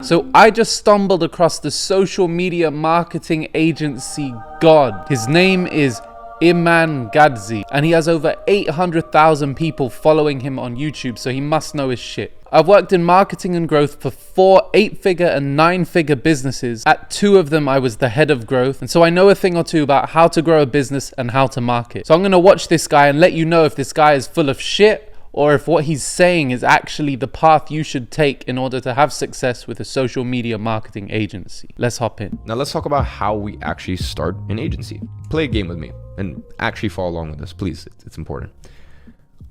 So I just stumbled across the social media marketing agency god. His name is Iman Gadzhi, and he has over 800,000 people following him on YouTube, so he must know his shit. I've worked in marketing and growth for 4 8-figure and 9-figure businesses. At 2 of them, I was the head of growth, and so I know a thing or two about how to grow a business and how to market. So I'm gonna watch this guy and let you know if this guy is full of shit or if what he's saying is actually the path you should take in order to have success with a social media marketing agency. Let's hop in. Now let's talk about how we actually start an agency. Play a game with me and actually follow along with this, please. It's important.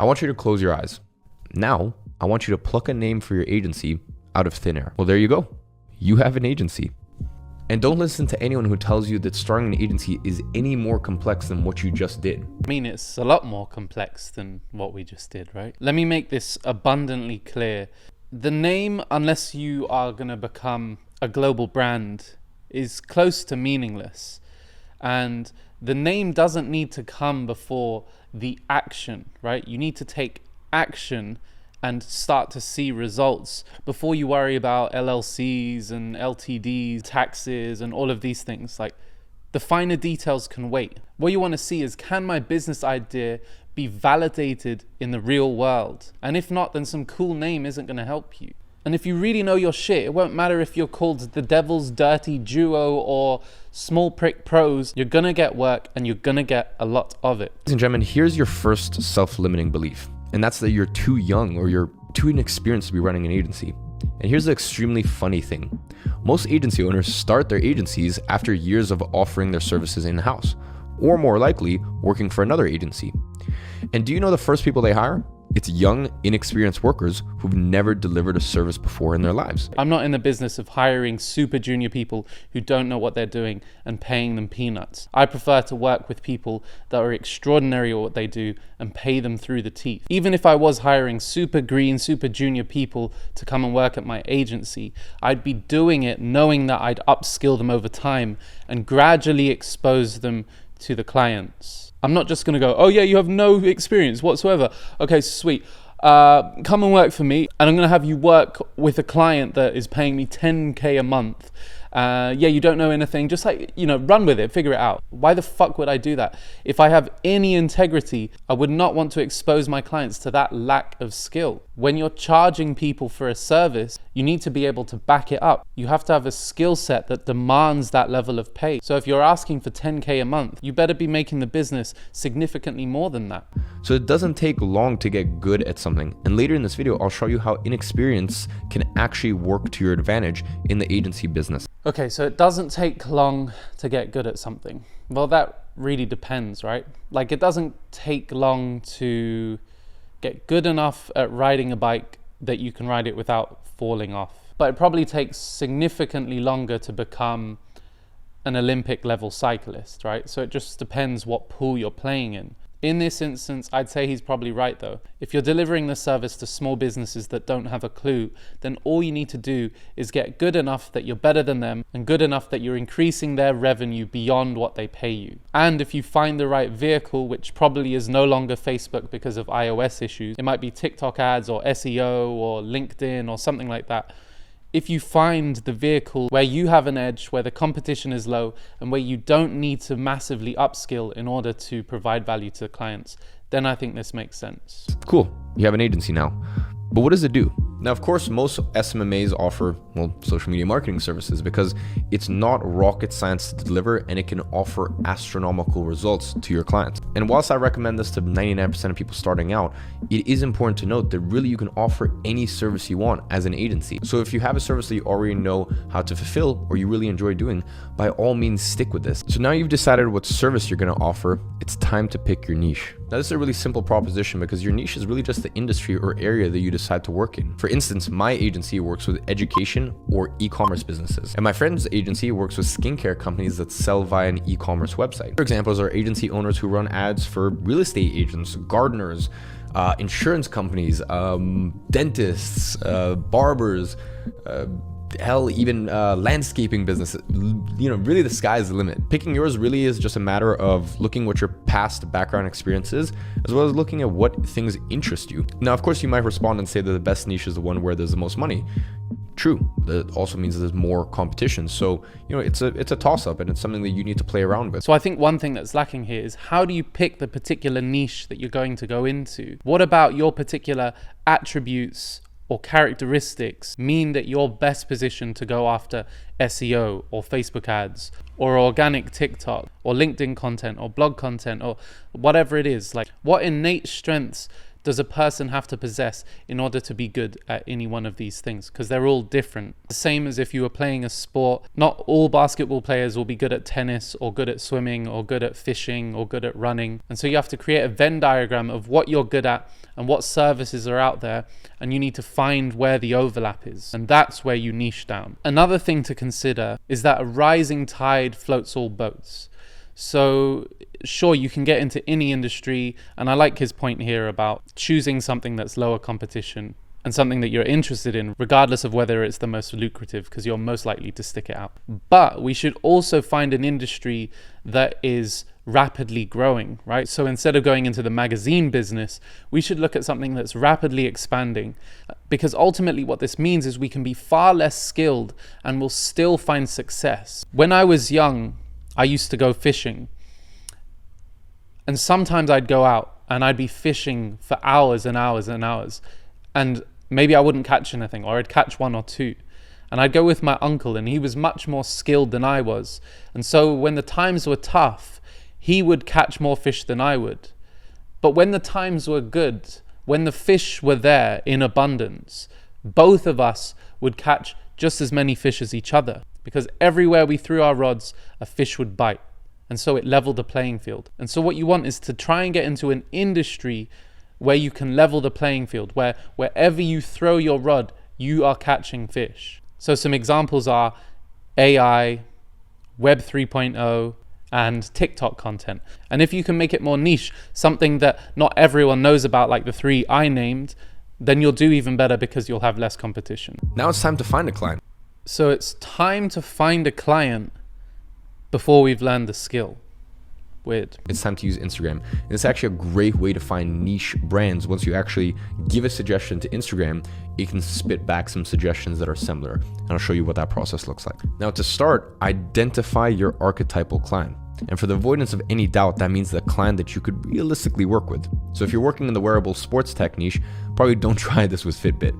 I want you to close your eyes. Now, I want you to pluck a name for your agency out of thin air. Well, there you go. You have an agency. And don't listen to anyone who tells you that starting an agency is any more complex than what you just did. I mean, it's a lot more complex than what we just did, right? Let me make this abundantly clear. The name, unless you are going to become a global brand, is close to meaningless. And the name doesn't need to come before the action, right? You need to take action and start to see results before you worry about LLCs and LTDs, taxes, and all of these things. Like, the finer details can wait. What you want to see is, can my business idea be validated in the real world? And if not, then some cool name isn't going to help you. And if you really know your shit, it won't matter if you're called the Devil's Dirty Duo or Small Prick Pros. You're gonna get work, and you're gonna get a lot of it. Ladies and gentlemen, here's your first self-limiting belief. And that's that you're too young or you're too inexperienced to be running an agency. And here's the extremely funny thing. Most agency owners start their agencies after years of offering their services in-house, or more likely, working for another agency. And do you know the first people they hire? It's young, inexperienced workers who've never delivered a service before in their lives. I'm not in the business of hiring super junior people who don't know what they're doing and paying them peanuts. I prefer to work with people that are extraordinary at what they do and pay them through the teeth. Even if I was hiring super green, super junior people to come and work at my agency, I'd be doing it knowing that I'd upskill them over time and gradually expose them to the clients. I'm not just gonna go, oh yeah, you have no experience whatsoever. Okay, sweet. Come and work for me, and I'm gonna have you work with a client that is paying me 10K a month. Yeah, you don't know anything, just like, run with it, figure it out. Why the fuck would I do that? If I have any integrity, I would not want to expose my clients to that lack of skill. When you're charging people for a service, you need to be able to back it up. You have to have a skill set that demands that level of pay. So if you're asking for 10K a month, you better be making the business significantly more than that. So it doesn't take long to get good at something. And later in this video, I'll show you how inexperience can actually work to your advantage in the agency business. Okay, so it doesn't take long to get good at something. Well, that really depends, right? Like, it doesn't take long to get good enough at riding a bike that you can ride it without falling off. But it probably takes significantly longer to become an Olympic level cyclist, right? So it just depends what pool you're playing in. In this instance, I'd say he's probably right though. If you're delivering the service to small businesses that don't have a clue, then all you need to do is get good enough that you're better than them and good enough that you're increasing their revenue beyond what they pay you. And if you find the right vehicle, which probably is no longer Facebook because of iOS issues, it might be TikTok ads or SEO or LinkedIn or something like that. If you find the vehicle where you have an edge, where the competition is low, and where you don't need to massively upskill in order to provide value to the clients, then I think this makes sense. Cool, you have an agency now. But what does it do? Now, of course, most SMMAs offer, social media marketing services because it's not rocket science to deliver and it can offer astronomical results to your clients. And whilst I recommend this to 99% of people starting out, it is important to note that really you can offer any service you want as an agency. So if you have a service that you already know how to fulfill or you really enjoy doing, by all means stick with this. So now you've decided what service you're going to offer, it's time to pick your niche. Now, this is a really simple proposition because your niche is really just the industry or area that you decide to work in. For instance, my agency works with education or e-commerce businesses, and my friend's agency works with skincare companies that sell via an e-commerce website. For examples are agency owners who run ads for real estate agents, gardeners, insurance companies, dentists, barbers, hell, even landscaping businesses. Really the sky's the limit. Picking yours really is just a matter of looking what your past background experience is, as well as looking at what things interest you. Now, of course, you might respond and say that the best niche is the one where there's the most money. True, that also means there's more competition. So, it's a toss-up, and it's something that you need to play around with. So I think one thing that's lacking here is, how do you pick the particular niche that you're going to go into? What about your particular attributes or characteristics mean that you're best positioned to go after SEO or Facebook ads or organic TikTok or LinkedIn content or blog content or whatever it is? Like, what innate strengths does a person have to possess in order to be good at any one of these things? Because they're all different. The same as if you were playing a sport, not all basketball players will be good at tennis or good at swimming or good at fishing or good at running. And so you have to create a Venn diagram of what you're good at and what services are out there, and you need to find where the overlap is. And that's where you niche down. Another thing to consider is that a rising tide floats all boats. So sure, you can get into any industry, and I like his point here about choosing something that's lower competition and something that you're interested in, regardless of whether it's the most lucrative, because you're most likely to stick it out. But we should also find an industry that is rapidly growing, right? So instead of going into the magazine business, we should look at something that's rapidly expanding, because ultimately what this means is we can be far less skilled and we'll still find success. When I was young, I used to go fishing, and sometimes I'd go out and I'd be fishing for hours and hours and hours, and maybe I wouldn't catch anything, or I'd catch one or two. And I'd go with my uncle, and he was much more skilled than I was. And so when the times were tough, he would catch more fish than I would. But when the times were good, when the fish were there in abundance, both of us would catch just as many fish as each other, because everywhere we threw our rods, a fish would bite. And so it leveled the playing field. And so what you want is to try and get into an industry where you can level the playing field, where wherever you throw your rod, you are catching fish. So some examples are AI, Web 3.0, and TikTok content. And if you can make it more niche, something that not everyone knows about, like the three I named, then you'll do even better because you'll have less competition. Now it's time to find a client. So it's time to find a client before we've learned the skill. Weird. It's time to use Instagram. And it's actually a great way to find niche brands. Once you actually give a suggestion to Instagram, it can spit back some suggestions that are similar. And I'll show you what that process looks like. Now to start, identify your archetypal client. And for the avoidance of any doubt, that means the client that you could realistically work with. So if you're working in the wearable sports tech niche, probably don't try this with Fitbit.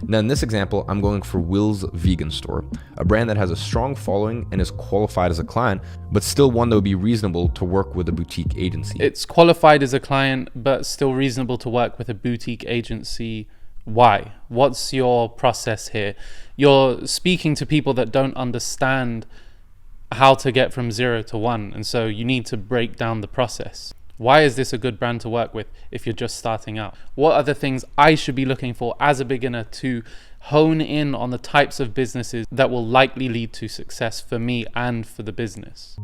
Now in this example, I'm going for Will's Vegan Store, a brand that has a strong following and is qualified as a client, but still one that would be reasonable to work with a boutique agency. It's qualified as a client, but still reasonable to work with a boutique agency. Why? What's your process here? You're speaking to people that don't understand how to get from 0 to 1, and so you need to break down the process. Why is this a good brand to work with if you're just starting out? What are the things I should be looking for as a beginner to hone in on the types of businesses that will likely lead to success for me and for the business?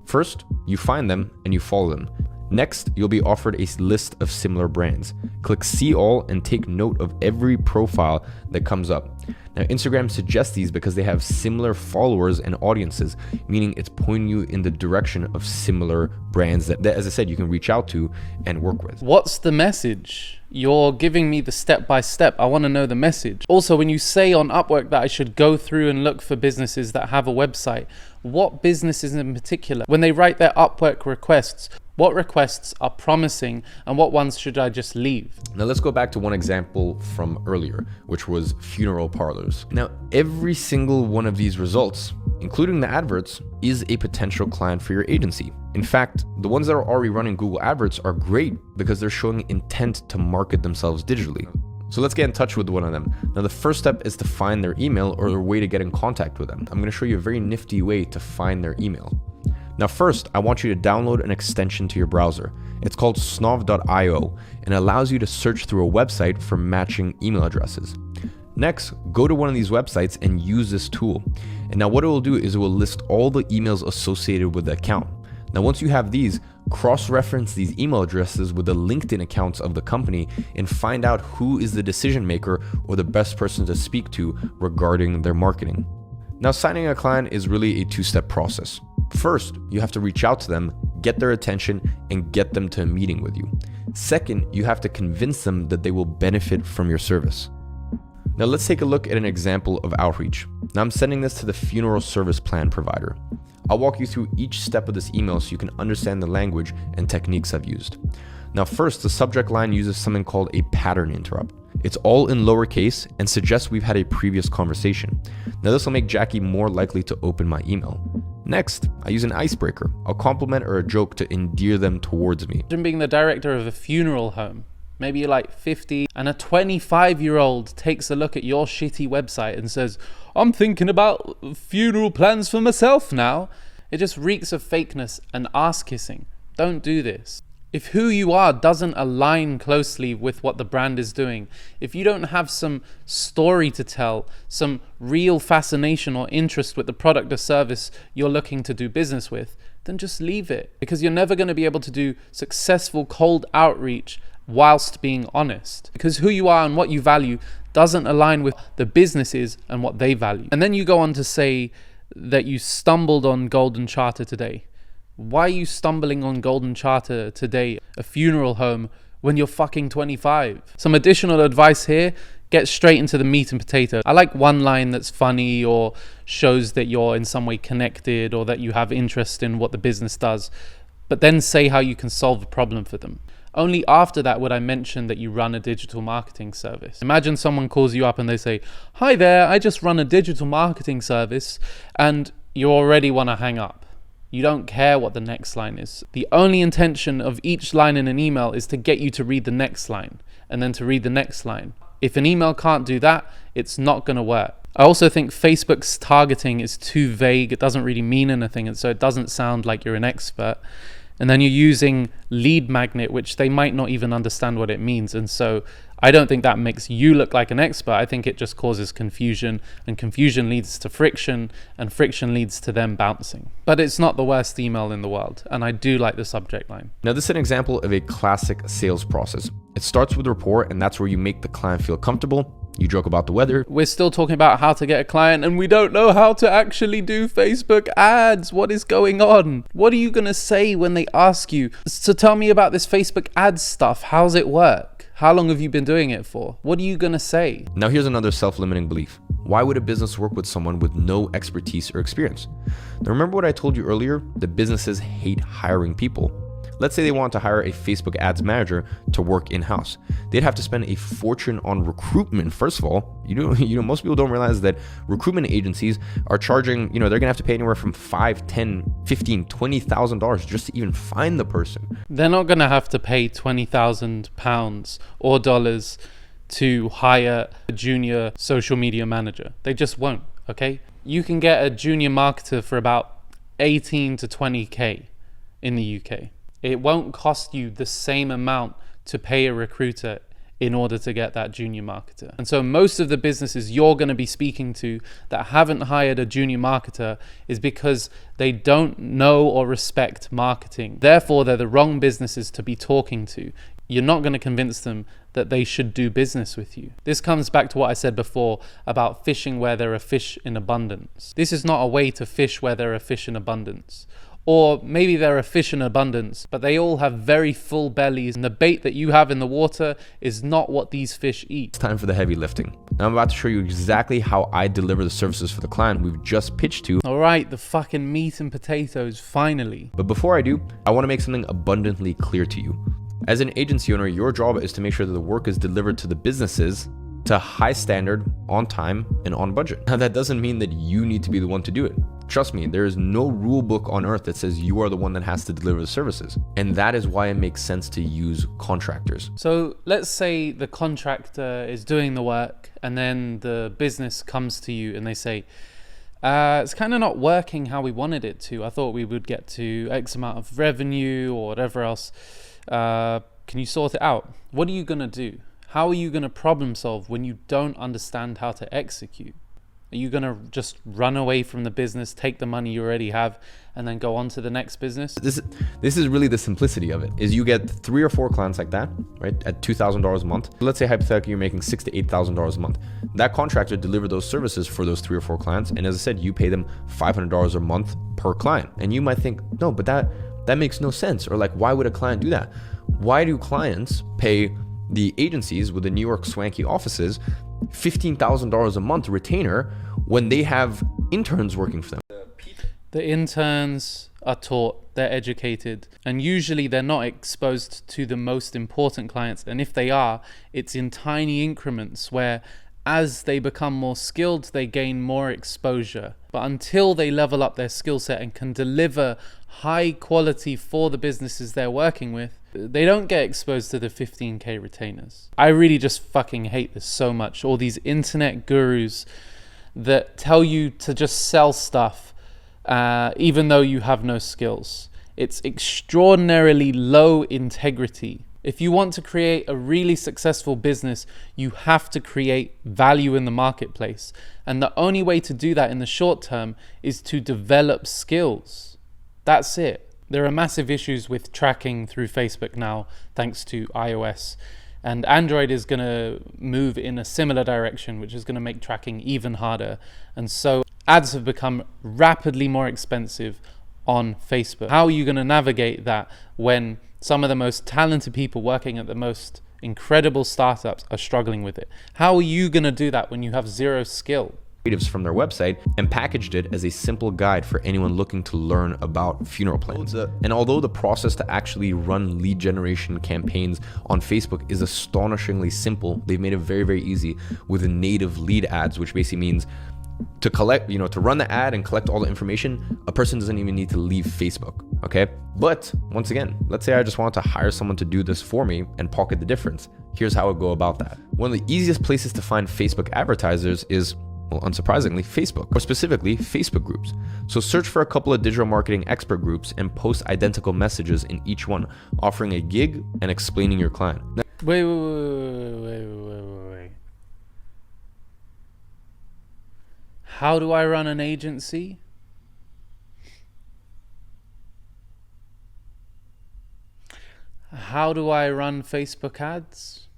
First, you find them and you follow them. Next, you'll be offered a list of similar brands. Click see all and take note of every profile that comes up. Now, Instagram suggests these because they have similar followers and audiences, meaning it's pointing you in the direction of similar brands that, as I said, you can reach out to and work with. What's the message? You're giving me the step-by-step. I want to know the message. Also, when you say on Upwork that I should go through and look for businesses that have a website, what businesses in particular? When they write their Upwork requests, what requests are promising and what ones should I just leave? Now let's go back to one example from earlier, which was funeral parlors. Now, every single one of these results, including the adverts, is a potential client for your agency. In fact, the ones that are already running Google adverts are great because they're showing intent to market themselves digitally. So let's get in touch with one of them. Now the first step is to find their email or a way to get in contact with them. I'm going to show you a very nifty way to find their email. Now first, I want you to download an extension to your browser. It's called snov.io and allows you to search through a website for matching email addresses. Next, go to one of these websites and use this tool. And now what it will do is it will list all the emails associated with the account. Now once you have these, cross-reference these email addresses with the LinkedIn accounts of the company and find out who is the decision maker or the best person to speak to regarding their marketing. Now signing a client is really a two-step process. First, you have to reach out to them, get their attention, and get them to a meeting with you. Second, you have to convince them that they will benefit from your service. Now let's take a look at an example of outreach. Now I'm sending this to the funeral service plan provider. I'll walk you through each step of this email so you can understand the language and techniques I've used. Now first, the subject line uses something called a pattern interrupt. It's all in lowercase and suggests we've had a previous conversation. Now this will make Jackie more likely to open my email. Next, I use an icebreaker, a compliment or a joke to endear them towards me. Imagine being the director of a funeral home. Maybe you're like 50 and a 25-year-old takes a look at your shitty website and says, I'm thinking about funeral plans for myself now. It just reeks of fakeness and ass kissing. Don't do this. If who you are doesn't align closely with what the brand is doing, if you don't have some story to tell, some real fascination or interest with the product or service you're looking to do business with, then just leave it, because you're never going to be able to do successful cold outreach whilst being honest, because who you are and what you value doesn't align with the businesses and what they value. And then you go on to say that you stumbled on Golden Charter today. Why are you stumbling on Golden Charter today, a funeral home, when you're fucking 25? Some additional advice here: get straight into the meat and potato. I like one line that's funny or shows that you're in some way connected or that you have interest in what the business does, but then say how you can solve a problem for them. Only after that would I mention that you run a digital marketing service. Imagine someone calls you up and they say, hi there, I just run a digital marketing service, and you already want to hang up. You don't care what the next line is. The only intention of each line in an email is to get you to read the next line and then to read the next line. If an email can't do that, it's not going to work. I also think Facebook's targeting is too vague. It doesn't really mean anything, and so it doesn't sound like you're an expert. And then you're using lead magnet, which they might not even understand what it means. And so I don't think that makes you look like an expert. I think it just causes confusion, and confusion leads to friction, and friction leads to them bouncing. But it's not the worst email in the world, and I do like the subject line. Now this is an example of a classic sales process. It starts with rapport, and that's where you make the client feel comfortable. You joke about the weather. We're still talking about how to get a client, and we don't know how to actually do Facebook ads. What is going on? What are you going to say when they ask you, so tell me about this Facebook ads stuff. How's it work? How long have you been doing it for? What are you going to say? Now here's another self-limiting belief. Why would a business work with someone with no expertise or experience? Now remember what I told you earlier? The businesses hate hiring people. Let's say they want to hire a Facebook ads manager to work in-house. They'd have to spend a fortune on recruitment. First of all, most people don't realize that recruitment agencies are charging, they're gonna have to pay anywhere from $5,000, $10,000, $15,000, $20,000 just to even find the person. They're not gonna have to pay £20,000 or dollars to hire a junior social media manager. They just won't, okay? You can get a junior marketer for about 18 to 20K in the UK. It won't cost you the same amount to pay a recruiter in order to get that junior marketer. And so most of the businesses you're going to be speaking to that haven't hired a junior marketer is because they don't know or respect marketing. Therefore, they're the wrong businesses to be talking to. You're not going to convince them that they should do business with you. This comes back to what I said before about fishing where there are fish in abundance. This is not a way to fish where there are fish in abundance. Or maybe there are fish in abundance, but they all have very full bellies, and the bait that you have in the water is not what these fish eat. It's time for the heavy lifting. Now I'm about to show you exactly how I deliver the services for the client we've just pitched to. All right, the fucking meat and potatoes, finally. But before I do, I want to make something abundantly clear to you. As an agency owner, your job is to make sure that the work is delivered to the businesses to high standard, on time, and on budget. Now that doesn't mean that you need to be the one to do it. Trust me, there is no rule book on earth that says you are the one that has to deliver the services. And that is why it makes sense to use contractors. So let's say the contractor is doing the work and then the business comes to you and they say, it's kind of not working how we wanted it to. I thought we would get to X amount of revenue or whatever else. Can you sort it out? What are you going to do? How are you going to problem solve when you don't understand how to execute? Are you going to just run away from the business, take the money you already have, and then go on to the next business? This is really the simplicity of it, is you get 3 or 4 clients like that, right, at $2,000 a month. Let's say hypothetically you're making $6,000 to $8,000 a month. That contractor delivered those services for those 3 or 4 clients, and as I said, you pay them $500 a month per client. And you might think, no, but that makes no sense, or like, why would a client do that? Why do clients pay the agencies with the New York swanky offices $15,000 a month retainer when they have interns working for them. The interns are taught, they're educated, and usually they're not exposed to the most important clients. And if they are, it's in tiny increments where as they become more skilled, they gain more exposure. But until they level up their skill set and can deliver high quality for the businesses they're working with, they don't get exposed to the 15K retainers. I really just fucking hate this so much. All these internet gurus that tell you to just sell stuff even though you have no skills. It's extraordinarily low integrity. If you want to create a really successful business, you have to create value in the marketplace. And the only way to do that in the short term is to develop skills. That's it. There are massive issues with tracking through Facebook now, thanks to iOS. And Android is going to move in a similar direction, which is going to make tracking even harder. And so ads have become rapidly more expensive on Facebook. How are you going to navigate that when some of the most talented people working at the most incredible startups are struggling with it? How are you going to do that when you have zero skill? From their website and packaged it as a simple guide for anyone looking to learn about funeral plans. And although the process to actually run lead generation campaigns on Facebook is astonishingly simple, they've made it very, very easy with the native lead ads, which basically means to collect, to run the ad and collect all the information, a person doesn't even need to leave Facebook, okay? But once again, let's say I just want to hire someone to do this for me and pocket the difference. Here's how I go about that. One of the easiest places to find Facebook advertisers is, well, unsurprisingly, Facebook, or specifically Facebook groups. So search for a couple of digital marketing expert groups and post identical messages in each one, offering a gig and explaining your client. Wait. How do I run an agency? How do I run Facebook ads?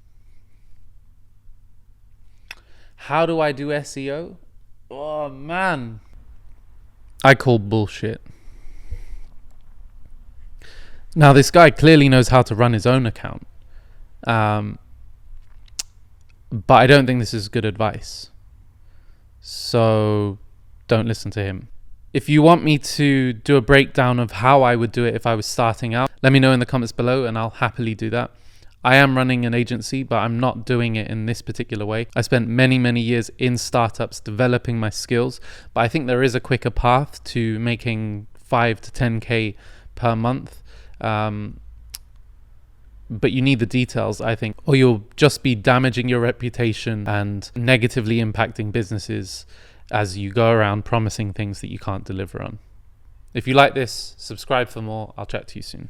How do I do SEO? Oh man. I call bullshit. Now this guy clearly knows how to run his own account. But I don't think this is good advice. So don't listen to him. If you want me to do a breakdown of how I would do it if I was starting out, let me know in the comments below and I'll happily do that. I am running an agency, but I'm not doing it in this particular way. I spent many, many years in startups developing my skills, but I think there is a quicker path to making 5 to 10K per month. But you need the details, I think, or you'll just be damaging your reputation and negatively impacting businesses as you go around promising things that you can't deliver on. If you like this, subscribe for more. I'll chat to you soon.